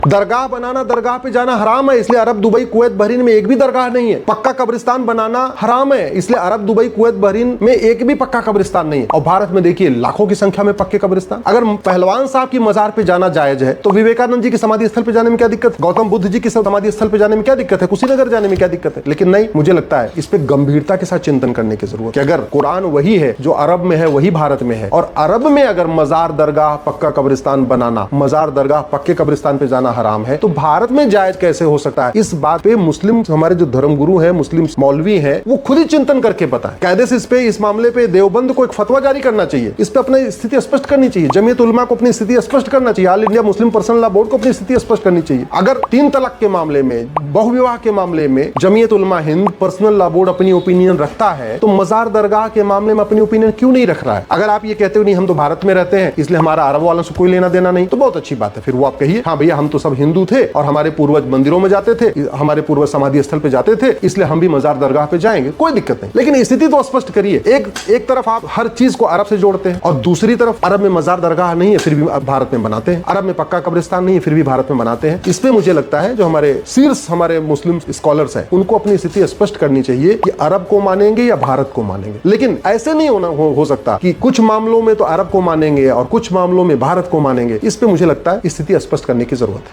दरगाह बनाना, दरगाह पे जाना हराम है, इसलिए अरब, दुबई, कुवैत, बहरीन में एक भी दरगाह नहीं है। पक्का कब्रिस्तान बनाना हराम है, इसलिए अरब, दुबई, कुवैत, बहरीन में एक भी पक्का कब्रिस्तान नहीं है। और भारत में देखिए लाखों की संख्या में पक्के कब्रिस्तान। अगर पहलवान साहब की मजार पे जाना जायज है तो विवेकानंद जी की समाधि स्थल पे जाने में क्या दिक्कत है? गौतम बुद्ध जी की समाधि स्थल पे जाने में क्या दिक्कत है? कुशीनगर जाने में क्या दिक्कत है? लेकिन नहीं, मुझे लगता है इस पे गंभीरता के साथ चिंतन करने की जरूरत है। अगर कुरान वही है जो अरब में है वही भारत में है, और अरब में अगर मजार, दरगाह, पक्का कब्रिस्तान बनाना, मजार, दरगाह, पक्के कब्रिस्तान पे जाना हराम है, तो भारत में जायज कैसे हो सकता है? इस बात पे मुस्लिम, हमारे जो धर्मगुरु हैं, मुस्लिम मौलवी हैं, वो खुद ही चिंतन करके बताएं। कायदे से इस मामले पे देवबंद को एक फतवा जारी करना चाहिए, इस पे अपनी स्थिति स्पष्ट करनी चाहिए, जमीयत उलमा को अपनी स्थिति स्पष्ट करना चाहिए, all India Muslim personal law board को अपनी स्थिति स्पष्ट करनी चाहिए। अगर 3 तलाक के मामले में, बहुविवाह के मामले में Jamiat Ulama Hind, personal law board अपनी ओपिनियन रखता है, तो मजार, दरगाह के मामले में अपनी ओपिनियन क्यों नहीं रख रहा है? अगर आप ये कहते हो नहीं हम तो भारत में रहते हैं इसलिए हमारा अरब वालों से कोई लेना देना नहीं, तो बहुत अच्छी बात है। फिर वो आप कहिए हाँ भैया हम तो सब हिंदू थे और हमारे पूर्वज मंदिरों में जाते थे, हमारे पूर्वज समाधि स्थल पे जाते थे, इसलिए हम भी मजार, दरगाह पे जाएंगे, कोई दिक्कत नहीं। लेकिन स्थिति तो स्पष्ट करिए। एक तरफ आप हर चीज को अरब से जोड़ते हैं और दूसरी तरफ अरब में मजार, दरगाह नहीं है फिर भी भारत में बनाते हैं, अरब में पक्का कब्रिस्तान नहीं है फिर भी भारत में बनाते हैं। इस पे मुझे लगता है जो हमारे शीर्ष हमारे मुस्लिम स्कॉलर्स हैं उनको अपनी स्थिति स्पष्ट करनी चाहिए कि अरब को मानेंगे या भारत को मानेंगे। लेकिन ऐसे नहीं हो सकता कि कुछ मामलों में तो अरब को मानेंगे और कुछ मामलों में भारत को मानेंगे। इस पे मुझे लगता है स्थिति स्पष्ट करने की जरूरत है।